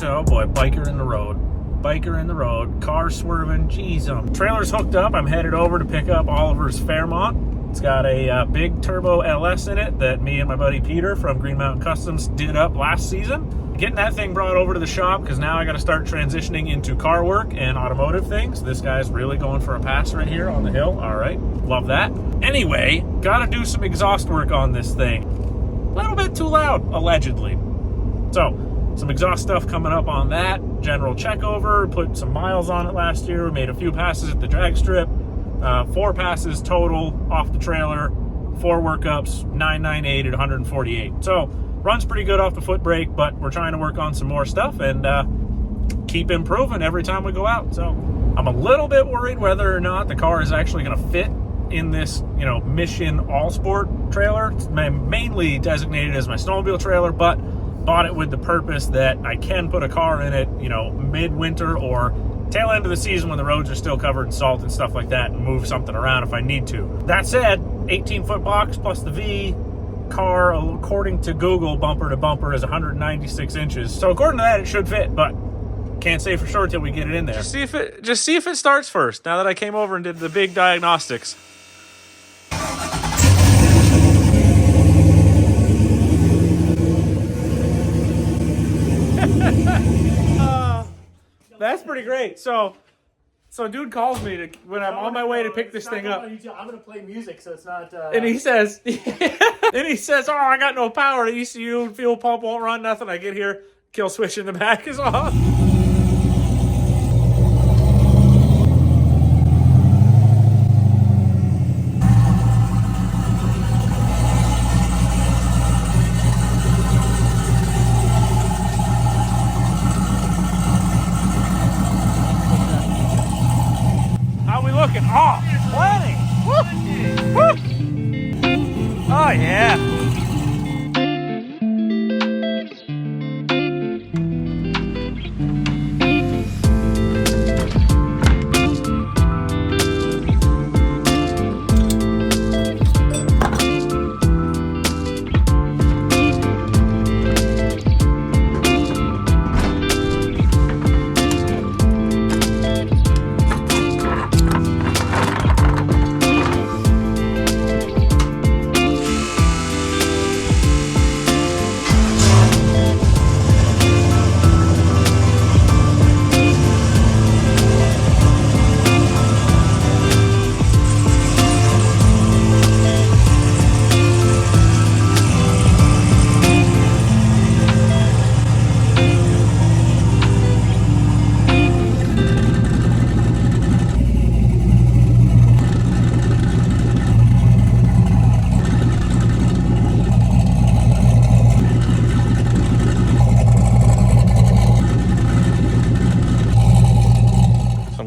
oh boy, biker in the road. Biker in the road, car swerving, geez. Trailer's hooked up. I'm headed over to pick up Oliver's Fairmont. It's got a big turbo LS in it that me and my buddy Peter from Green Mountain Customs did up last season. Getting that thing brought over to the shop because now I got to start transitioning into car work and automotive things. This guy's really going for a pass right here on the hill. All right, love that. Anyway, got to do some exhaust work on this thing. A little bit too loud, allegedly. So, some exhaust stuff coming up on that. General check over, put some miles on it last year. We made a few passes at the drag strip. 4 passes total off the trailer, 4 workups, 998 at 148. So runs pretty good off the foot brake, but we're trying to work on some more stuff and keep improving every time we go out. So I'm a little bit worried whether or not the car is actually going to fit in this, Mission All Sport trailer. It's mainly designated as my snowmobile trailer, but bought it with the purpose that I can put a car in it, midwinter or tail end of the season when the roads are still covered in salt and stuff like that, and move something around if I need to. That said, 18-foot box plus the V car, according to Google, bumper to bumper is 196 inches. So according to that, it should fit, but can't say for sure till we get it in there. Just see if it starts first. Now that I came over and did the big diagnostics. That's pretty great. So dude calls me when I'm on my way to pick this thing up. I'm gonna play music, so it's not. And he says, "Oh, I got no power. The ECU fuel pump won't run. Nothing. I get here, kill switch in the back is off." Looking off, plenty. Woo! Woo! Oh yeah.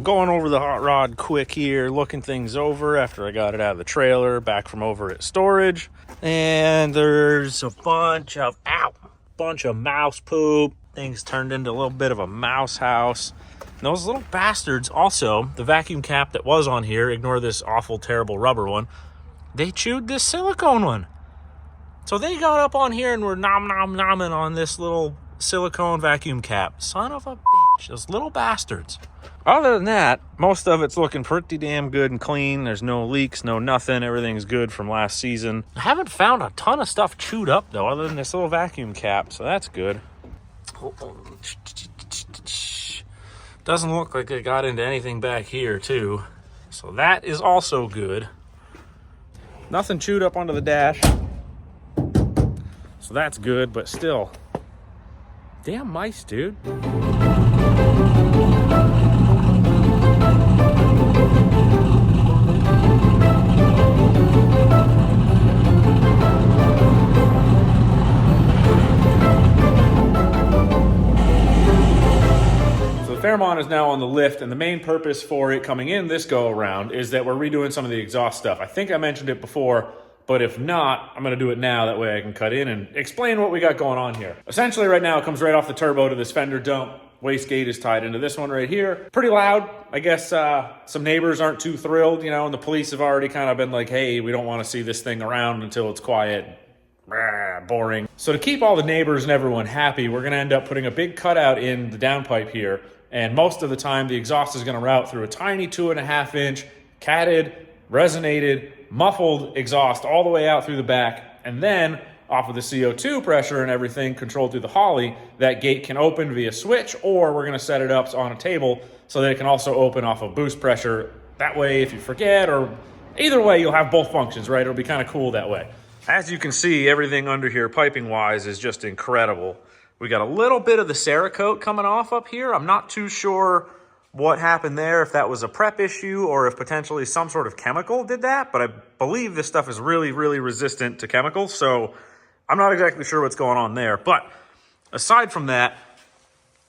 Going over the hot rod quick here, looking things over after I got it out of the trailer, back from over at storage. And there's a bunch of mouse poop. Things turned into a little bit of a mouse house. And those little bastards also, the vacuum cap that was on here, ignore this awful, terrible rubber one, they chewed this silicone one. So they got up on here and were nomming on this little silicone vacuum cap. Son of a bitch, those little bastards. Other than that, most of it's looking pretty damn good and clean. There's no leaks, no nothing. Everything's good from last season. I haven't found a ton of stuff chewed up, though, other than this little vacuum cap, so that's good. Doesn't look like it got into anything back here, too. So that is also good. Nothing chewed up onto the dash. So that's good, but still. Damn mice, dude. Fairmont is now on the lift, and the main purpose for it coming in this go around is that we're redoing some of the exhaust stuff. I think I mentioned it before, but if not, I'm going to do it now. That way I can cut in and explain what we got going on here. Essentially right now it comes right off the turbo to this fender dump. Wastegate is tied into this one right here. Pretty loud. I guess some neighbors aren't too thrilled, and the police have already kind of been like, hey, we don't want to see this thing around until it's quiet. boring. So to keep all the neighbors and everyone happy, we're going to end up putting a big cutout in the downpipe here. And most of the time, the exhaust is going to route through a tiny 2.5-inch catted, resonated, muffled exhaust all the way out through the back. And then off of the CO2 pressure and everything controlled through the Holley, that gate can open via switch, or we're going to set it up on a table so that it can also open off of boost pressure. That way, if you forget, or either way, you'll have both functions, right? It'll be kind of cool that way. As you can see, everything under here piping-wise is just incredible. We got a little bit of the Cerakote coming off up here. I'm not too sure what happened there, if that was a prep issue or if potentially some sort of chemical did that, but I believe this stuff is really, really resistant to chemicals, so I'm not exactly sure what's going on there. But aside from that,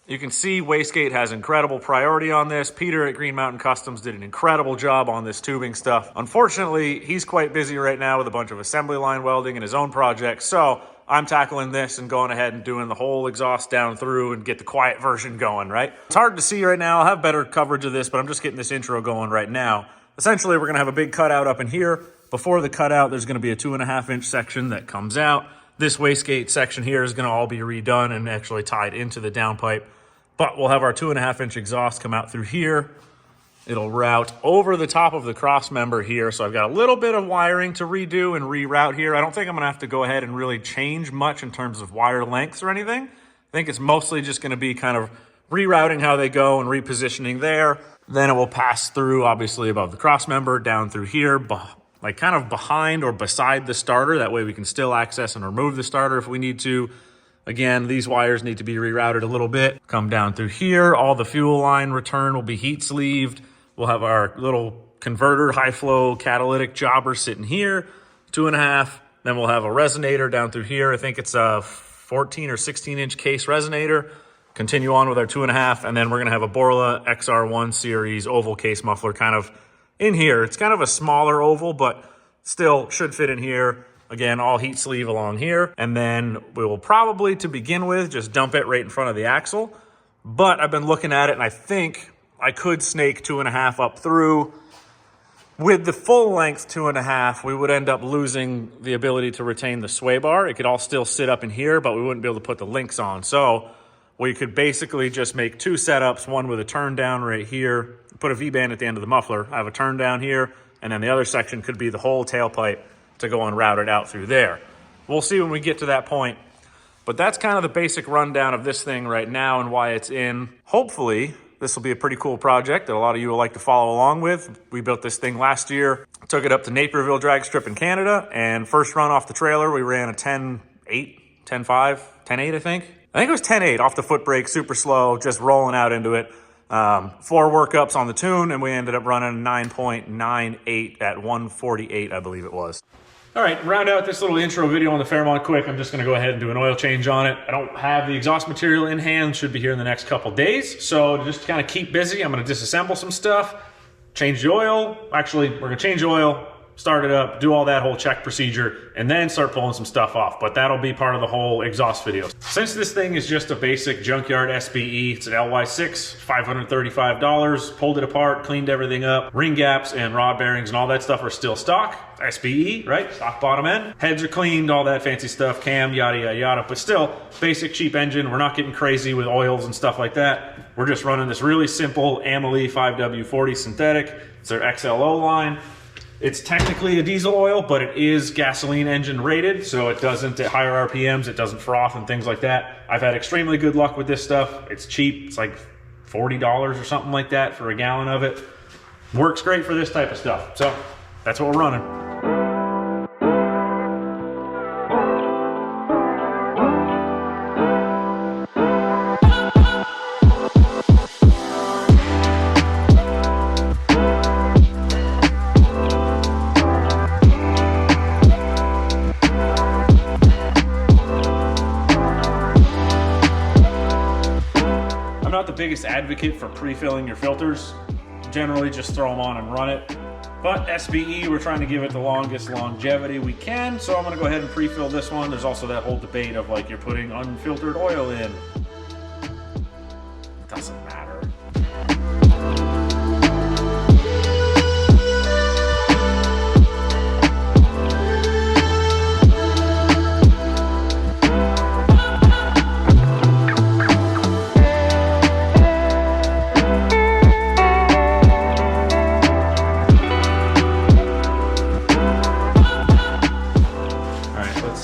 you can see Wastegate has incredible priority on this. Peter at Green Mountain Customs did an incredible job on this tubing stuff. Unfortunately, he's quite busy right now with a bunch of assembly line welding in his own projects, so I'm tackling this and going ahead and doing the whole exhaust down through and get the quiet version going, right? It's hard to see right now. I'll have better coverage of this, but I'm just getting this intro going right now. Essentially, we're gonna have a big cutout up in here. Before the cutout, there's gonna be a 2.5-inch section that comes out. This wastegate section here is gonna all be redone and actually tied into the downpipe. But we'll have our 2.5-inch exhaust come out through here. It'll route over the top of the cross member here. So I've got a little bit of wiring to redo and reroute here. I don't think I'm gonna have to go ahead and really change much in terms of wire lengths or anything. I think it's mostly just gonna be kind of rerouting how they go and repositioning there. Then it will pass through, obviously, above the cross member, down through here, like kind of behind or beside the starter. That way we can still access and remove the starter if we need to. Again, these wires need to be rerouted a little bit. Come down through here. All the fuel line return will be heat sleeved. We'll have our little converter, high flow catalytic jobber sitting here, 2.5. Then we'll have a resonator down through here. I think it's a 14 or 16-inch case resonator. Continue on with our 2.5. And then we're gonna have a Borla XR1 series oval case muffler kind of in here. It's kind of a smaller oval, but still should fit in here. Again, all heat sleeve along here. And then we will probably, to begin with, just dump it right in front of the axle. But I've been looking at it and I think I could snake 2.5 up through. With the full length 2.5, we would end up losing the ability to retain the sway bar. It could all still sit up in here, but we wouldn't be able to put the links on. So we could basically just make two setups, one with a turn down right here, put a V-band at the end of the muffler, I have a turn down here, and then the other section could be the whole tailpipe to go and route it out through there. We'll see when we get to that point. But that's kind of the basic rundown of this thing right now and why it's in. Hopefully, this will be a pretty cool project that a lot of you will like to follow along with. We built this thing last year, took it up to Naperville drag strip in Canada, and first run off the trailer, we ran a 10.8, 10.5, 10.8, I think. I think it was 10.8 off the foot brake, super slow, just rolling out into it. 4 workups on the tune, and we ended up running 9.98 at 148, I believe it was. All right, round out this little intro video on the Fairmont quick. I'm just gonna go ahead and do an oil change on it. I don't have the exhaust material in hand, should be here in the next couple days. So just to kind of keep busy, I'm gonna disassemble some stuff, change the oil. Actually, we're gonna change the oil, start it up, do all that whole check procedure, and then start pulling some stuff off. But that'll be part of the whole exhaust video. Since this thing is just a basic junkyard SBE, it's an LY6, $535, pulled it apart, cleaned everything up. Ring gaps and rod bearings and all that stuff are still stock. SBE, right? Stock bottom end. Heads are cleaned, all that fancy stuff, cam, yada, yada, yada. But still, basic cheap engine. We're not getting crazy with oils and stuff like that. We're just running this really simple Amalie 5W40 synthetic. It's their XLO line. It's technically a diesel oil, but it is gasoline engine rated, so it doesn't, at higher RPMs, it doesn't froth and things like that. I've had extremely good luck with this stuff. It's cheap. It's like $40 or something like that for a gallon of it. Works great for this type of stuff. So that's what we're running. I'm not the biggest advocate for pre-filling your filters. Generally just throw them on and run it. But SBE, we're trying to give it the longest longevity we can, so I'm gonna go ahead and pre-fill this one. There's also that whole debate of like you're putting unfiltered oil in. It doesn't matter.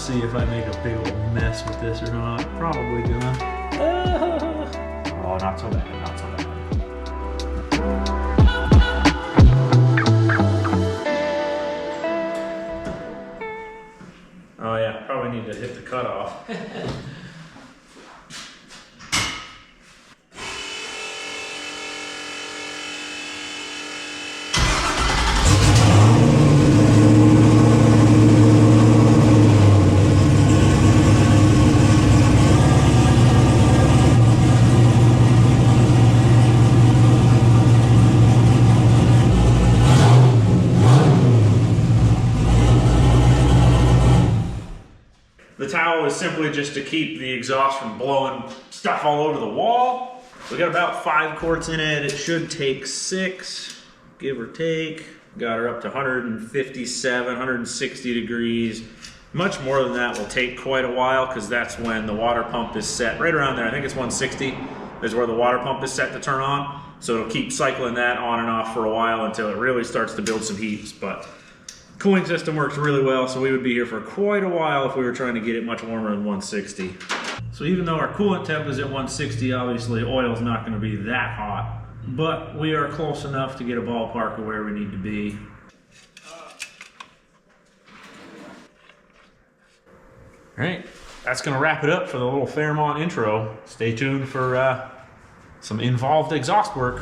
see if I make a big old mess with this or not. Probably gonna. Oh, not so bad, not so bad. Oh yeah, probably need to hit the cutoff. The towel is simply just to keep the exhaust from blowing stuff all over the wall. We got about 5 quarts in it. It should take 6, give or take. Got her up to 157, 160 degrees. Much more than that will take quite a while because that's when the water pump is set. Right around there, I think it's 160 is where the water pump is set to turn on. So it'll keep cycling that on and off for a while until it really starts to build some heat. But cooling system works really well, so we would be here for quite a while if we were trying to get it much warmer than 160. So even though our coolant temp is at 160, obviously oil's not going to be that hot, but we are close enough to get a ballpark of where we need to be. All right, that's going to wrap it up for the little Fairmont intro. Stay tuned for some involved exhaust work.